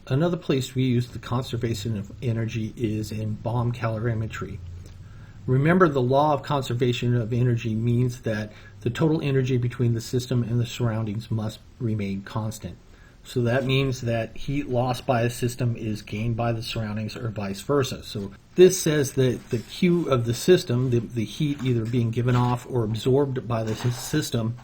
Another place we use the conservation of energy is in bomb calorimetry. Remember, the law of conservation of energy means that the total energy between the system and the surroundings must remain constant. So that means that heat lost by a system is gained by the surroundings or vice versa. So this says that the Q of the system, the heat either being given off or absorbed by the system,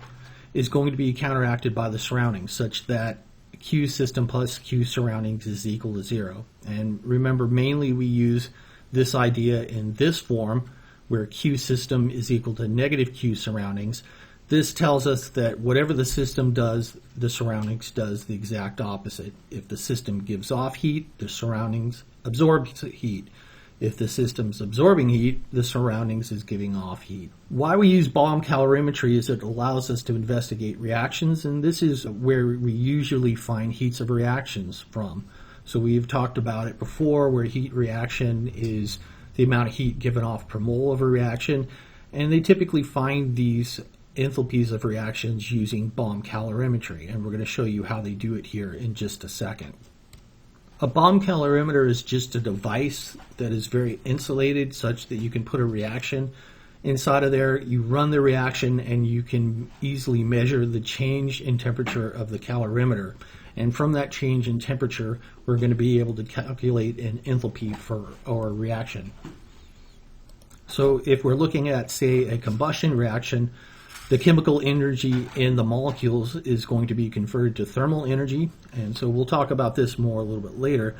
is going to be counteracted by the surroundings, such that Q system plus Q surroundings is equal to 0. And remember, mainly we use this idea in this form, where Q system is equal to negative Q surroundings. This tells us that whatever the system does, the surroundings does the exact opposite. If the system gives off heat, the surroundings absorb heat. If the system's absorbing heat, the surroundings is giving off heat. Why we use bomb calorimetry is it allows us to investigate reactions, and this is where we usually find heats of reactions from. So we've talked about it before, where heat reaction is the amount of heat given off per mole of a reaction, and they typically find these enthalpies of reactions using bomb calorimetry, and we're going to show you how they do it here in just a second. A bomb calorimeter is just a device that is very insulated such that you can put a reaction inside of there. You run the reaction and you can easily measure the change in temperature of the calorimeter. And from that change in temperature, we're going to be able to calculate an enthalpy for our reaction. So if we're looking at, say, a combustion reaction, the chemical energy in the molecules is going to be converted to thermal energy, and so we'll talk about this more a little bit later.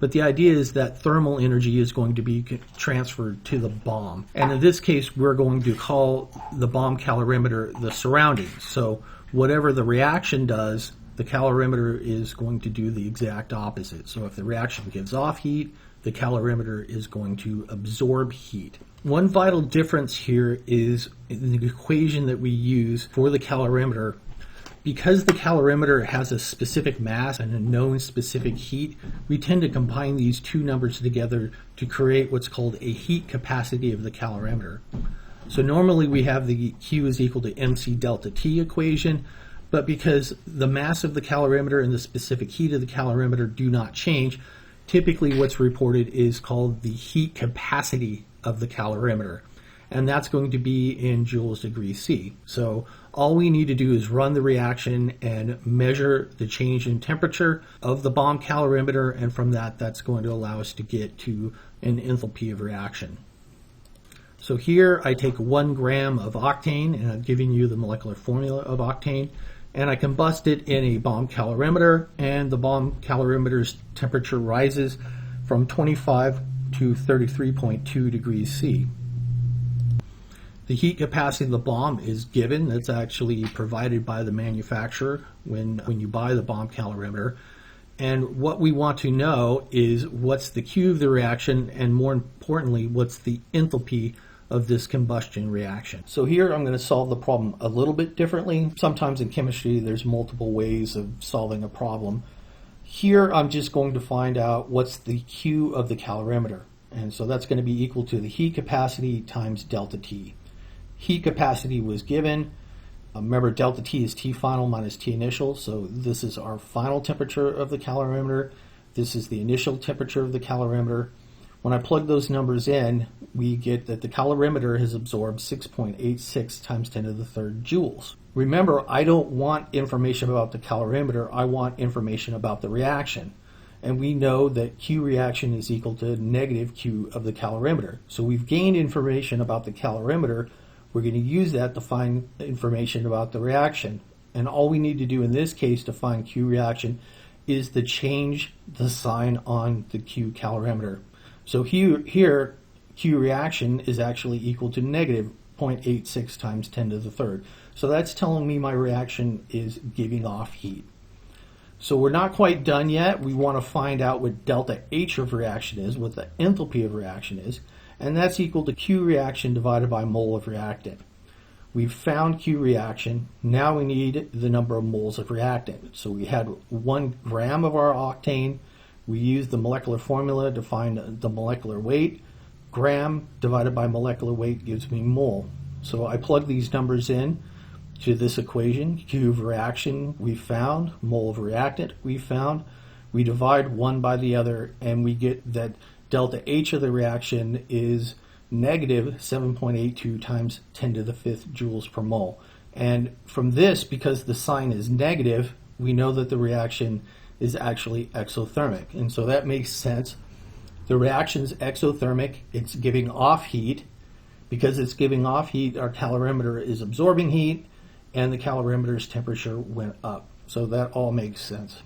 But the idea is that thermal energy is going to be transferred to the bomb. And in this case, we're going to call the bomb calorimeter the surroundings. So whatever the reaction does, the calorimeter is going to do the exact opposite. So if the reaction gives off heat, the calorimeter is going to absorb heat. One vital difference here is in the equation that we use for the calorimeter. Because the calorimeter has a specific mass and a known specific heat, we tend to combine these two numbers together to create what's called a heat capacity of the calorimeter. So normally we have the Q is equal to MC delta T equation, but because the mass of the calorimeter and the specific heat of the calorimeter do not change, typically what's reported is called the heat capacity of the calorimeter, and that's going to be in joules degree C. So all we need to do is run the reaction and measure the change in temperature of the bomb calorimeter, and from that, that's going to allow us to get to an enthalpy of reaction. So here I take 1 gram of octane, and I'm giving you the molecular formula of octane, and I combust it in a bomb calorimeter, and the bomb calorimeter's temperature rises from 25 to 33.2 degrees C. The heat capacity of the bomb is given. That's actually provided by the manufacturer when you buy the bomb calorimeter. And what we want to know is what's the Q of the reaction, and more importantly, what's the enthalpy of this combustion reaction. So here I'm going to solve the problem a little bit differently. Sometimes in chemistry there's multiple ways of solving a problem. Here I'm just going to find out what's the Q of the calorimeter. And so that's going to be equal to the heat capacity times delta T. Heat capacity was given. Remember, delta T is T final minus T initial. So this is our final temperature of the calorimeter. This is the initial temperature of the calorimeter. When I plug those numbers in, we get that the calorimeter has absorbed 6.86 times 10 to the third joules. Remember, I don't want information about the calorimeter, I want information about the reaction. And we know that Q reaction is equal to negative Q of the calorimeter. So we've gained information about the calorimeter. We're going to use that to find information about the reaction. And all we need to do in this case to find Q reaction is to change the sign on the Q calorimeter. So here Q reaction is actually equal to negative 0.86 times 10 to the third. So that's telling me my reaction is giving off heat. So we're not quite done yet. We want to find out what delta H of reaction is, what the enthalpy of reaction is, and that's equal to Q reaction divided by mole of reactant. We've found Q reaction. Now we need the number of moles of reactant. So we had 1 gram of our octane. We used the molecular formula to find the molecular weight. Gram divided by molecular weight gives me mole. So I plug these numbers in to this equation. Q of reaction we found, mole of reactant we found. We divide one by the other, and we get that delta H of the reaction is negative 7.82 times 10 to the 5th joules per mole. And from this, because the sign is negative, we know that the reaction is actually exothermic. And so that makes sense. The reaction's exothermic, it's giving off heat. Because it's giving off heat, our calorimeter is absorbing heat, and the calorimeter's temperature went up. So that all makes sense.